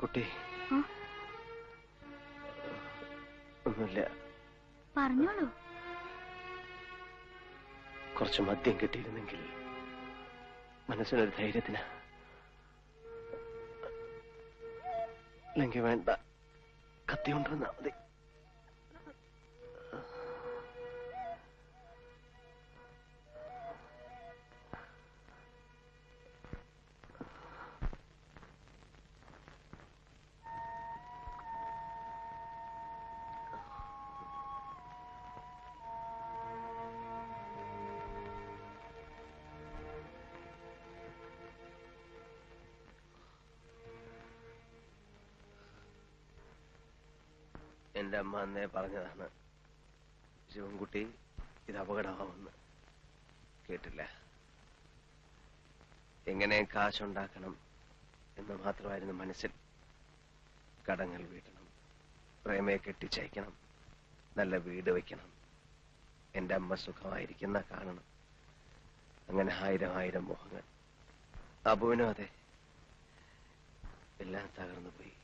കുട്ടി ഒന്നുമില്ല. പറഞ്ഞോളൂ. കുറച്ച് മദ്യം കിട്ടിയിരുന്നെങ്കിൽ മനസ്സിനൊരു ധൈര്യത്തിന്. അല്ലെങ്കിൽ വേണ്ട, കത്തി കൊണ്ടുവന്നാ മതി. എന്റെ അമ്മ അന്നേ പറഞ്ഞതാണ്, ശിവൻകുട്ടി ഇത് അപകടമാവുമെന്ന്. കേട്ടില്ല. എങ്ങനെ കാശുണ്ടാക്കണം എന്ന് മാത്രമായിരുന്നു മനസ്സിൽ. കടങ്ങൾ വീട്ടണം, പ്രേമയെ കെട്ടിച്ചയക്കണം, നല്ല വീട് വയ്ക്കണം, എന്റെ അമ്മ സുഖമായിരിക്കുന്ന കാണണം. അങ്ങനെ ആയിരം ആയിരം മോഹങ്ങൾ. അബുവിനും അതെ. എല്ലാം തകർന്നു പോയി.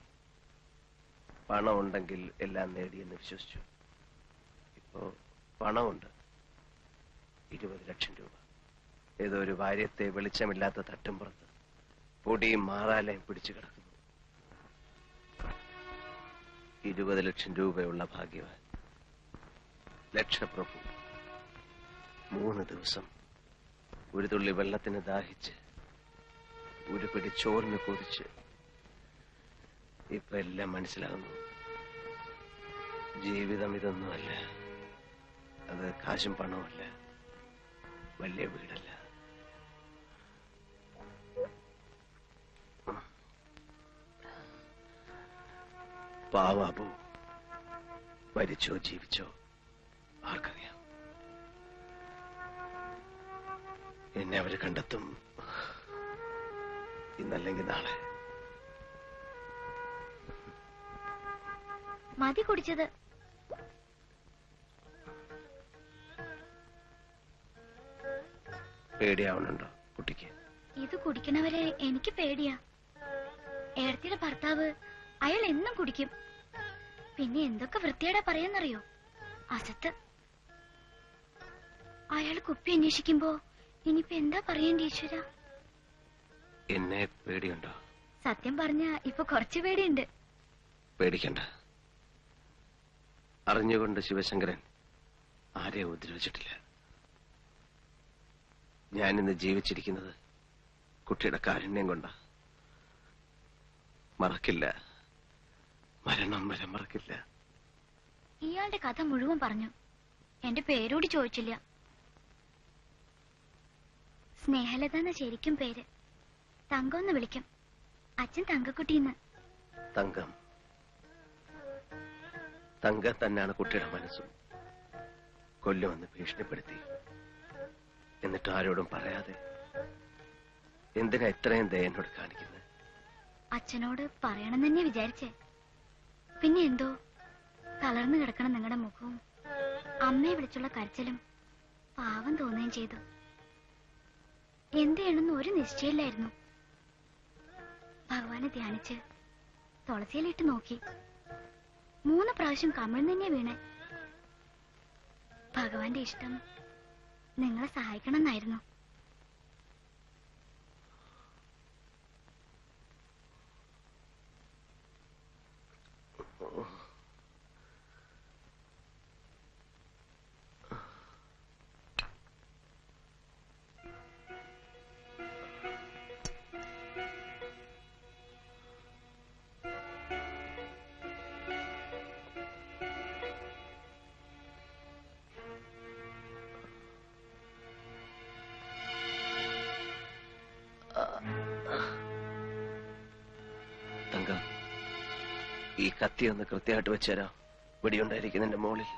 പണം ഉണ്ടെങ്കിൽ എല്ലാം നേടിയെന്ന് വിശ്വസിച്ചു. ഇപ്പോ പണമുണ്ട്, 20 ലക്ഷം രൂപ. ഏതോ ഒരു ഭാര്യത്തെ വെളിച്ചമില്ലാത്ത തട്ടുംപുറത്ത് പൊടിയും മാറാലയും പിടിച്ചു കിടക്കുന്നു. 20 ലക്ഷം രൂപയുള്ള ഭാഗ്യവാൻ, ലക്ഷപ്രഭു. 3 ദിവസം ഒരു തുള്ളി വെള്ളത്തിന് ദാഹിച്ച്, ഒരു പിടി ചോറിന് കൊതിച്ച്. ഇപ്പൊ എല്ലാം മനസ്സിലാകുന്നു. ജീവിതം ഇതൊന്നുമല്ല. അത് കാശും പണവുമല്ല, വലിയ വീടല്ല. പാവാബു മരിച്ചോ ജീവിച്ചോ ആർക്കറിയാം. എന്നെ അവര് കണ്ടെത്തും, ഇന്നല്ലെങ്കിൽ നാളെ. മതി കുടിച്ചത്. പേടിയാവുന്നുണ്ടോ കുട്ടിക്ക്? ഇത് കുടിക്കണവരെ എനിക്ക് പേടിയാ. ഏടത്തിയുടെ ഭർത്താവ് അയാൾ എന്നും കുടിക്കും. പിന്നെ എന്തൊക്കെ വൃത്തിയേടാ പറയാന്നറിയോ? അസത്ത്. അയാൾ കുപ്പി അന്വേഷിക്കുമ്പോ ഇനിയിപ്പോ എന്താ പറയേണ്ടി ഈശ്വര? എന്നെ പേടിയുണ്ടോ? സത്യം പറഞ്ഞ ഇപ്പൊ കുറച്ചു പേടിയുണ്ട്. പേടിക്കണ്ട. അറിഞ്ഞുകൊണ്ട് ശിവശങ്കരൻ ആരെയും ഉപദ്രവിച്ചിട്ടില്ല. ഞാനിന്ന് ജീവിച്ചിരിക്കുന്നത് കുട്ടിയുടെ കാരുണ്യം കൊണ്ടാ. മറക്കില്ല, മരണം വരെ മറക്കില്ല. ഇയാളുടെ കഥ മുഴുവൻ പറഞ്ഞു. എന്റെ പേരോട് ചോദിച്ചില്ല. സ്നേഹലത എന്ന ശരിക്കും പേര്. തങ്കമെന്ന് വിളിക്കും. അച്ഛൻ തങ്കക്കുട്ടിന്ന്. തങ്കം തങ്കം തന്നെയാണ് കുട്ടിയുടെ മനസ്സും. കൊല്ലുമെന്ന് ഭീഷണിപ്പെടുത്തി. എന്നിട്ട് ആരോടും പറയാതെ എന്തിനാ ഇത്രയും ദയ എന്നോട് കാണിക്കുന്നത്? അച്ഛനോട് പറയണം തന്നെ വിചാരിച്ചേ. പിന്നെ എന്തോ തളർന്നു കിടക്കണം നിങ്ങളുടെ മുഖവും അമ്മയെ വിളിച്ചുള്ള കരച്ചിലും പാവം തോന്നുകയും ചെയ്തു. എന്ത് ചെയ്യണമെന്ന് ഒരു നിശ്ചയില്ലായിരുന്നു. ഭഗവാനെ ധ്യാനിച്ച് തുളസിയിലിട്ട് നോക്കി. 3 പ്രാവശ്യം കമിഴ്ന്ന് തന്നെ വീണേ. ഭഗവാന്റെ ഇഷ്ടം നിങ്ങളെ സഹായിക്കണം എന്നായിരുന്നു. തങ്കം, ഈ കത്തി ഒന്ന് കൃത്യമായിട്ട് വെച്ചുതരാം. വെടിയുണ്ടായിരിക്കുന്നതിന്റെ മുകളിൽ.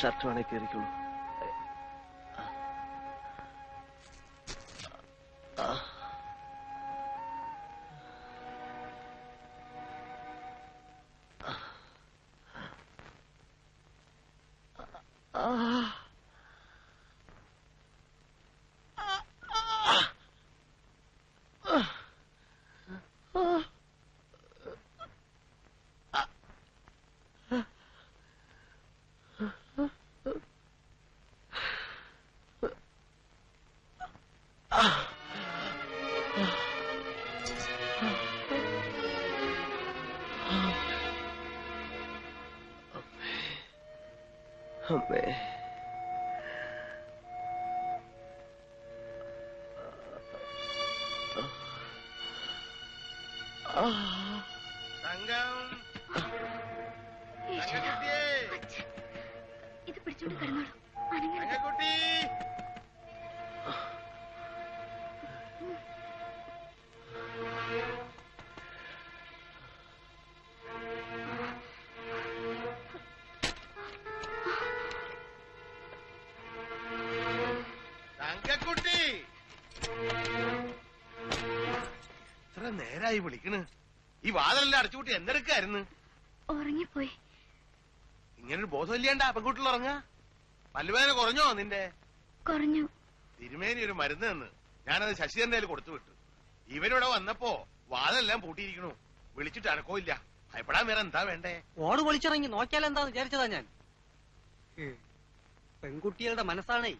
ഷർട്ട് വേണേ കയറിക്കുള്ളൂ. അമ്മേ. ഇത് പിടിച്ചോണ്ട് കിടന്നോളൂ. അനങ്ങരുത്. ഇത്ര നേരായി വിളിക്കണ്. ഈ വാതിലെല്ലാം അടച്ചുകൂട്ടി എന്തെടുക്കായിരുന്നു? ഉറങ്ങിപ്പോയി. ഇങ്ങനൊരു ബോധമില്ലാണ്ടാ പെൺകുട്ടികൾ ഉറങ്ങാ? പല്ലുവേദന കുറഞ്ഞോ നിന്റെ? കുറഞ്ഞു. തിരുമേനി ഒരു മരുന്ന് തന്ന് ഞാനത് ശശിധരന്റെ കയ്യിൽ കൊടുത്തു വിട്ടു. ഇവനിവിടെ വന്നപ്പോ വാതിലെല്ലാം പൂട്ടിയിരിക്കണു. വിളിച്ചിട്ട് അനക്കോ ഇല്ല. ഭയപ്പെടാൻ വേറെ എന്താ വേണ്ടേ? ഓട് പൊളിച്ചിറങ്ങി നോക്കിയാലെന്താന്ന് വിചാരിച്ചതാ ഞാൻ. പെൺകുട്ടികളുടെ മനസ്സാണേ.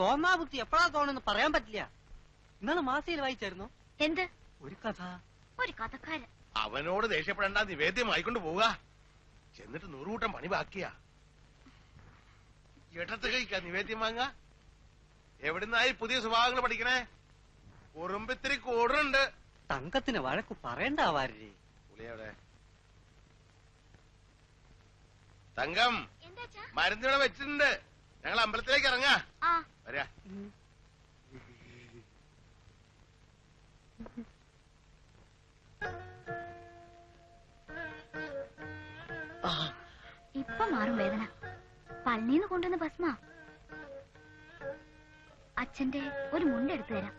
തോന്നാബുദ്ധി എപ്പോഴാ തോന്നുന്നു പറയാൻ പറ്റില്ല. ഇന്നലെ മാസികയിൽ വായിച്ചായിരുന്നു എന്ത്? ഒരു കഥ. ഒരു കഥക്കാരൻ. അവനോട് ദേഷ്യപ്പെടേണ്ട, നിവേദ്യമായിക്കൊണ്ട് പോവുക. ചെന്നിട്ട് 100 കൂട്ടം പണി ബാക്കിയാ. ഇടത്ത് കഴിക്കാ നിവേദ്യം വാങ്ങ. എവിടുന്നായി പുതിയ സ്വഭാവങ്ങൾ പഠിക്കണേ? ഉറുമ്പിത്തിരി കൂടുന്നുണ്ട്. തങ്കത്തിന് വഴക്ക് പറയണ്ടാവാരേ. പുളിയവിടെ തങ്കം മരുന്നിവിടെ വെച്ചിട്ടുണ്ട്. ഞങ്ങൾ അമ്പലത്തിലേക്ക് ഇറങ്ങാ. വരാ. ഇപ്പൊ മാറും വേദന. പള്ളിന്ന് കൊണ്ടുവന്ന ഭസ്മ. അച്ഛന്റെ ഒരു മുണ്ടെടുത്തു തരാം.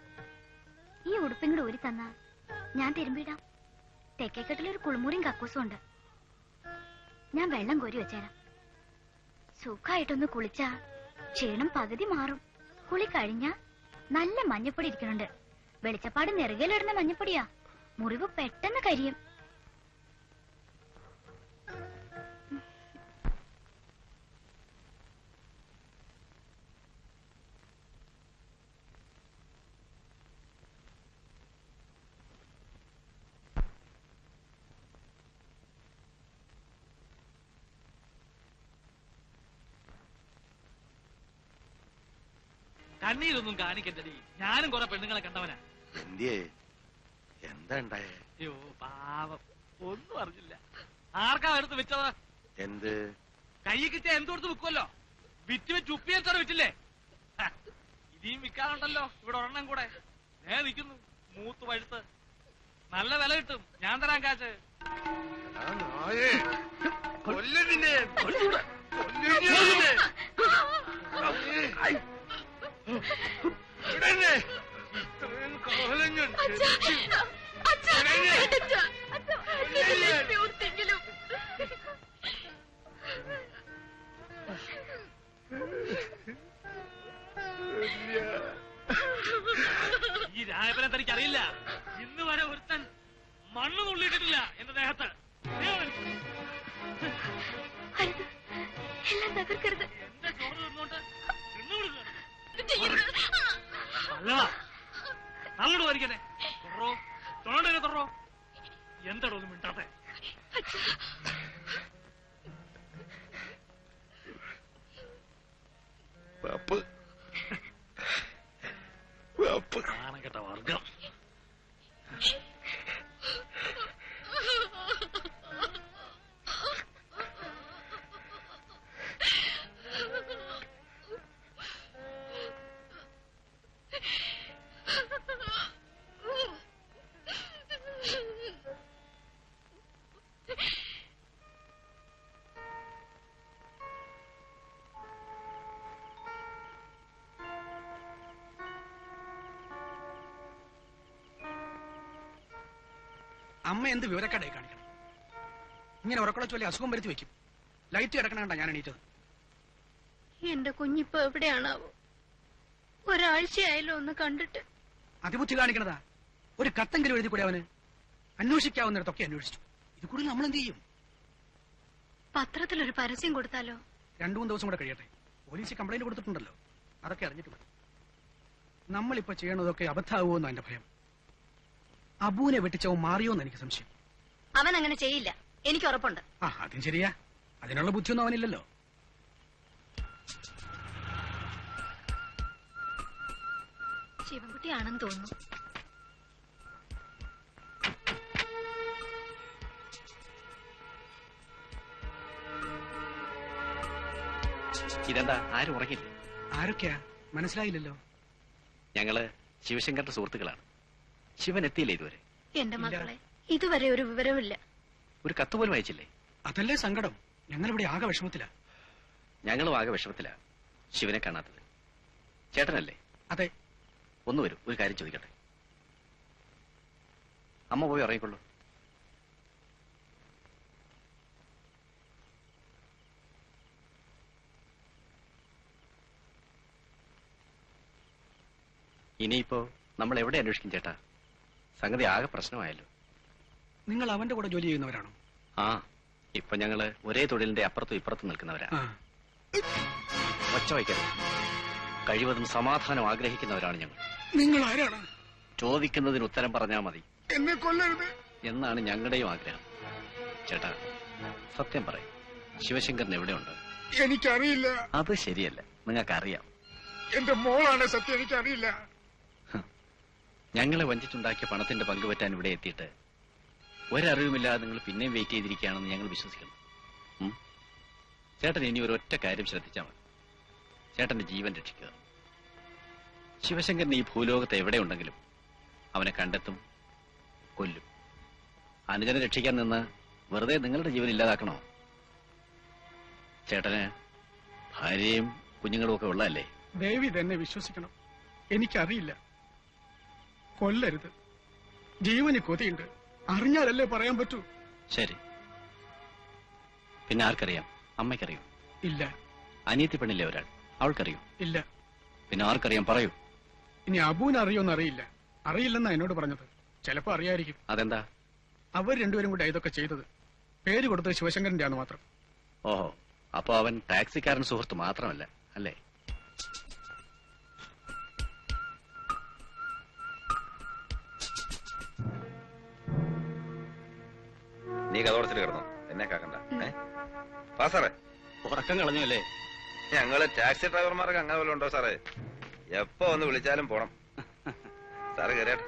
ഈ ഉടുപ്പും കൂടെ ഊരി തന്നാ ഞാൻ തിരുമ്പിടാം. തെക്കേക്കെട്ടിലൊരു കുളിമുറിയും കക്കൂസും ഉണ്ട്. ഞാൻ വെള്ളം കോരി വെച്ചേരാം. സുഖമായിട്ടൊന്ന് കുളിച്ചാ ക്ഷീണം പകുതി മാറും. കുളി കഴിഞ്ഞാ നല്ല മഞ്ഞപ്പൊടി ഇരിക്കുന്നുണ്ട്. വെളിച്ചപ്പാട് നെറുകയിലിടുന്ന മഞ്ഞപ്പൊടിയാ. മുറിവ് പെട്ടെന്ന് കരിയും. കണ്ണീരൊന്നും കാണിക്കണ്ടടി. ഞാനും കുറെ പെണ്ണുങ്ങളെ കണ്ടവനാ. എന്താ ഉണ്ടായേ? അയ്യോ പാവം, ഒന്നും അറിഞ്ഞില്ല. ആർക്കാ എടുത്ത് വെച്ചത്? എന്ത് കൈ കിട്ടിയ എന്തുകൊടുത്ത് വിൽക്കുമല്ലോ. വിറ്റ് വെച്ച് ഉപ്പിയത്തോടെ വിറ്റില്ലേ? ഇനിയും വിൽക്കാനുണ്ടല്ലോ ഇവിടെ ഒരെണ്ണം കൂടെ. നിൽക്കുന്നു മൂത്ത് പഴുത്ത്. നല്ല വില കിട്ടും. ഞാൻ തരാൻ കാശ്. ഈ രായപ്പനെ തനിക്കറിയില്ല. ഇന്ന് വരെ ഒരുത്തൻ മണ്ണ് നുള്ളിയിട്ടിട്ടില്ല എന്റെ ദേഹത്ത്. എല്ലാം തകർക്കരുത്. എന്റെ ചോറ് തിന്നോണ്ട് അല്ല നല്ലോട് വരിക്കണേ. തൊറോ തൊണ്ടനെ തൊറോ. എന്താടോ ഒന്നും മിണ്ടാത്തെ? നാണം കെട്ട വർഗം. അമ്മ എന്ത് വിവരക്കാടായി കാണിക്കണം? ഇങ്ങനെ ഉറക്കളെ ചൊല്ലി അസുഖം വരുത്തി വെക്കും. ലൈറ്റ് കിടക്കണ കണ്ടാ ഞാൻ എണീറ്റത്. എന്റെ കുഞ്ഞിപ്പോ എവിടെയാണാവോ? ഒരാഴ്ചയായല്ലോ ഒന്ന് കണ്ടിട്ട്. അതിബുദ്ധി കാണിക്കണതാ. ഒരു കത്തെങ്കിലും എഴുതി കൂടെ അവന്. അന്വേഷിക്കാവുന്നിടത്തൊക്കെ അന്വേഷിച്ചു. ഇത് കൂടി നമ്മൾ എന്ത് ചെയ്യും? പത്രത്തിലൊരു പരസ്യം കൊടുത്താലോ? 2-3 ദിവസം കൂടെ കഴിയട്ടെ. പോലീസ് കംപ്ലൈന്റ് കൊടുത്തിട്ടുണ്ടല്ലോ. അതൊക്കെ അറിഞ്ഞിട്ട് മതി. നമ്മളിപ്പോ ചെയ്യണതൊക്കെ അബദ്ധാവുമെന്നോ എന്റെ ഭയം. അബൂനെ വെട്ടിച്ചവൻ മാറിയോന്ന് എനിക്ക് സംശയം. അവൻ അങ്ങനെ ചെയ്യില്ല, എനിക്ക് ഉറപ്പുണ്ട്. അതും ശരിയാ. അതിനുള്ള ബുദ്ധിയൊന്നും അവനില്ലല്ലോ. ശിവൻകുട്ടിയാണെന്ന് തോന്നുന്നു. ഇതെന്താ ആരും ഉറങ്ങില്ലേ? ആരൊക്കെയാ മനസ്സിലായില്ലല്ലോ. ഞങ്ങള് ശിവശങ്കറിന്റെ സുഹൃത്തുക്കളാണ്. ശിവൻ എത്തിയില്ലേ ഇതുവരെ? എന്റെ മക്കളെ ഇതുവരെ ഒരു വിവരമില്ല. ഒരു കത്ത് പോലും അയച്ചില്ലേ? അതല്ലേ സങ്കടം. ഞങ്ങളിവിടെ ആകെ വിഷമത്തിലാ. ഞങ്ങളും ആകെ വിഷമത്തിലാ ശിവനെ കാണാത്തത്. ചേട്ടനല്ലേ? അതെ. ഒന്ന് വരൂ, ഒരു കാര്യം ചോദിക്കട്ടെ. അമ്മ പോയി ഇറങ്ങിക്കൊള്ളൂ. ഇനിയിപ്പോ നമ്മൾ എവിടെ അന്വേഷിക്കും ചേട്ടാ? സംഗതി ആകെ പ്രശ്നമായല്ലോ. നിങ്ങൾ അവന്റെ കൂടെ ജോലി ചെയ്യുന്നവരാണോ? ആ, ഇപ്പൊ ഞങ്ങള് ഒരേ തൊഴിലിന്റെ അപ്പുറത്തും ഇപ്പുറത്തും നിൽക്കുന്നവരാ. ആ. ഒച്ച വയ്ക്കരുത്. കഴിവതും സമാധാനം ആഗ്രഹിക്കുന്നവരാണ് ഞങ്ങൾ. നിങ്ങൾ ആരാണ്? ചോദിക്കുന്നതിന് ഉത്തരം പറഞ്ഞാൽ മതി എന്നെ കൊല്ലരുത് എന്നാണ് ഞങ്ങളുടെയും ആഗ്രഹം. ചേട്ടാ, സത്യം പറയും, ശിവശങ്കരൻ എവിടെയുണ്ട്? എനിക്കറിയില്ല. അത് ശരിയല്ല, നിങ്ങൾക്കറിയാം. എന്റെ മോളാണ് സത്യം. എനിക്കറിയില്ല. ഞങ്ങളെ വഞ്ചിച്ചുണ്ടാക്കിയ പണത്തിന്റെ പങ്കുപറ്റാൻ ഇവിടെ എത്തിയിട്ട് ഒരറിവുമില്ലാതെ നിങ്ങൾ പിന്നെയും വെയിറ്റ് ചെയ്തിരിക്കുകയാണെന്ന് ഞങ്ങൾ വിശ്വസിക്കണം. ചേട്ടൻ ഇനി ഒരൊറ്റ കാര്യം ശ്രദ്ധിച്ചാൽ മതി. ചേട്ടന്റെ ജീവൻ രക്ഷിക്കുക. ശിവശങ്കരൻ ഈ ഭൂലോകത്ത് എവിടെയുണ്ടെങ്കിലും അവനെ കണ്ടെത്തും, കൊല്ലും. അനുജനെ രക്ഷിക്കാൻ നിന്ന് വെറുതെ നിങ്ങളുടെ ജീവൻ ഇല്ലാതാക്കണോ? ചേട്ടന് ഭാര്യയും കുഞ്ഞുങ്ങളും ഒക്കെ ഉള്ളതല്ലേ? ദേവി തന്നെ വിശ്വസിക്കണം. എനിക്കറിയില്ല. കൊല്ലരുത്. ജീവന് കൊതിയുണ്ട്. അറിഞ്ഞാലല്ലേ പറയാൻ പറ്റൂ. ശരി. പിന്നെ ആർക്കറിയാം? അമ്മയ്ക്കറിയൂ? ഇല്ല. അനിയത്തി പെണ്ണില്ലേ ഒരാൾ, അവൾക്കറിയൂ? ഇല്ല. പിന്നെ ആർക്കറിയാം? പറയൂ. ഇനി അബൂന് അറിയോന്ന് അറിയില്ല. അറിയില്ലെന്നാ എന്നോട് പറഞ്ഞത്. ചിലപ്പോ അറിയായിരിക്കും. അതെന്താ? അവർ രണ്ടുപേരും കൂടെ ഇതൊക്കെ ചെയ്തത്. പേര് കൊടുത്തത് ശിവശങ്കരന്റെ ആണ് മാത്രം. ഓഹോ, അപ്പൊ അവൻ ടാക്സിക്കാരൻ സുഹൃത്ത് മാത്രമല്ല അല്ലേ? നീ കഥോടച്ചിട്ട് കിടന്നു, എന്നെ കാക്കണ്ട. സാറേ, ഉറക്കം കളഞ്ഞു അല്ലേ? ഞങ്ങള് ടാക്സി ഡ്രൈവർമാർക്ക് അങ്ങനെ വല്ലതും ഉണ്ടോ സാറേ? എപ്പോ ഒന്ന് വിളിച്ചാലും പോണം. സാറ് കയറിയാട്ടെ.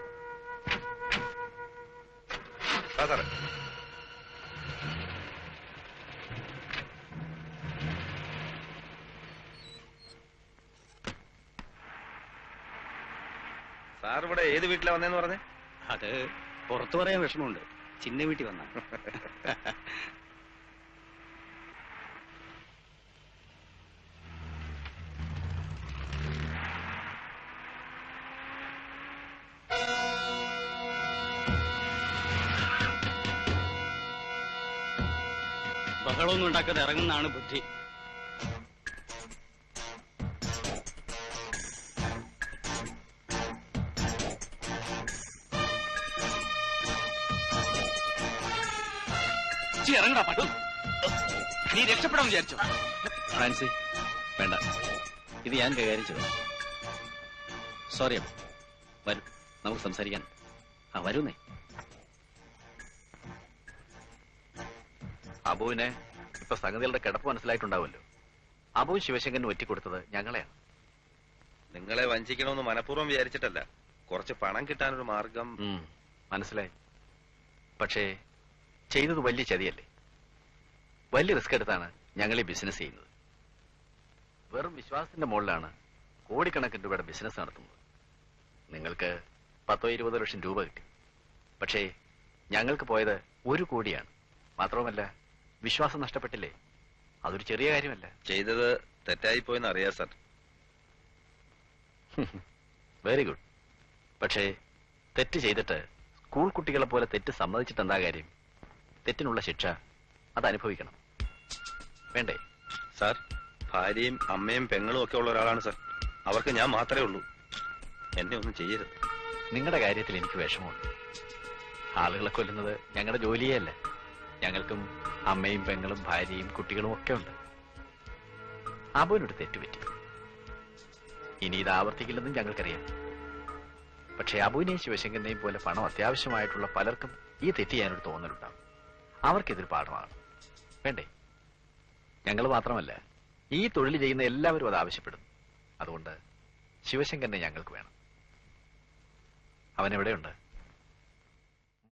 സാറേ, സാർ ഇവിടെ ഏത് വീട്ടിലാ വന്നേന്ന് പറഞ്ഞേ? അത് പുറത്തു പറയാൻ വിഷമമുണ്ട്. ചിന്ന വീട്ടിൽ വന്ന. ബഹളമൊന്നും ഉണ്ടാക്കാതെ ഇറങ്ങുന്നതാണ് ബുദ്ധി. ഇറങ്ങടാ പട്ടു. നീ രക്ഷപ്പെടാൻ വിചാരിച്ചോ? ഫാൻസി വേണ്ട, ഇത് ഞാൻ കൈകാര്യം ചെയ്തു. സോറി അമ്മ. വരൂ, നമുക്ക് സംസാരിക്കാൻ. വരൂന്നേ. അബുവിനെ ഇപ്പൊ സംഗതികളുടെ കിടപ്പ് മനസ്സിലായിട്ടുണ്ടാവുമല്ലോ. അബു ശിവശങ്കരന് ഒറ്റിക്കൊടുത്തത് ഞങ്ങളെയാണ്. നിങ്ങളെ വഞ്ചിക്കണമെന്ന് മനഃപൂർവ്വം വിചാരിച്ചിട്ടല്ല. കുറച്ച് പണം കിട്ടാനൊരു മാർഗം. മനസ്സിലായി. പക്ഷേ ചെയ്തത് വലിയ ചതിയല്ലേ? വലിയ റിസ്ക് എടുത്താണ് ഞങ്ങൾ ഈ ബിസിനസ് ചെയ്യുന്നത്. വെറും വിശ്വാസത്തിന്റെ മുകളിലാണ് കോടിക്കണക്കിന് രൂപയുടെ ബിസിനസ് നടത്തുന്നത്. നിങ്ങൾക്ക് 10-20 ലക്ഷം രൂപ കിട്ടി. പക്ഷേ ഞങ്ങൾക്ക് പോയത് 1 കോടിയാണ്. മാത്രവുമല്ല, വിശ്വാസം നഷ്ടപ്പെട്ടില്ലേ? അതൊരു ചെറിയ കാര്യമല്ല. ചെയ്തത് തെറ്റായി പോയെന്ന് അറിയാം സാർ. Very good. പക്ഷേ തെറ്റ് ചെയ്തിട്ട് സ്കൂൾ കുട്ടികളെ പോലെ തെറ്റ് സമ്മതിച്ചിട്ട് എന്താ കാര്യം? തെറ്റിനുള്ള ശിക്ഷ അത് അനുഭവിക്കണം, വേണ്ടേ? സാർ, ഭാര്യയും അമ്മയും പെങ്ങളും ഒക്കെ ഉള്ള ഒരാളാണ് സാർ. അവർക്ക് ഞാൻ മാത്രമേ ഉള്ളൂ. എന്നെ ഒന്നും ചെയ്യരുത്. നിങ്ങളുടെ കാര്യത്തിൽ എനിക്ക് വിഷമമുണ്ട്. ആളുകളെ കൊല്ലുന്നത് ഞങ്ങളുടെ ജോലിയേ അല്ല. ഞങ്ങൾക്കും അമ്മയും പെങ്ങളും ഭാര്യയും കുട്ടികളും ഒക്കെ ഉണ്ട്. അബുവിനൊരു തെറ്റുപറ്റി. ഇനി ഇത് ആവർത്തിക്കില്ലെന്നും ഞങ്ങൾക്കറിയാം. പക്ഷെ അബുവിനെയും ശിവശങ്കരനെയും പോലെ പണം അത്യാവശ്യമായിട്ടുള്ള പലർക്കും ഈ തെറ്റ് ചെയ്യാനൊരു തോന്നലുണ്ടാവും. അവർക്കിതൊരു പാഠമാണ്, വേണ്ടേ? ഞങ്ങൾ മാത്രമല്ല, ഈ തൊഴിൽ ചെയ്യുന്ന എല്ലാവരും അത് ആവശ്യപ്പെടുന്നു. അതുകൊണ്ട് ശിവശങ്കരനെ ഞങ്ങൾക്ക് വേണം. അവൻ എവിടെയുണ്ട്?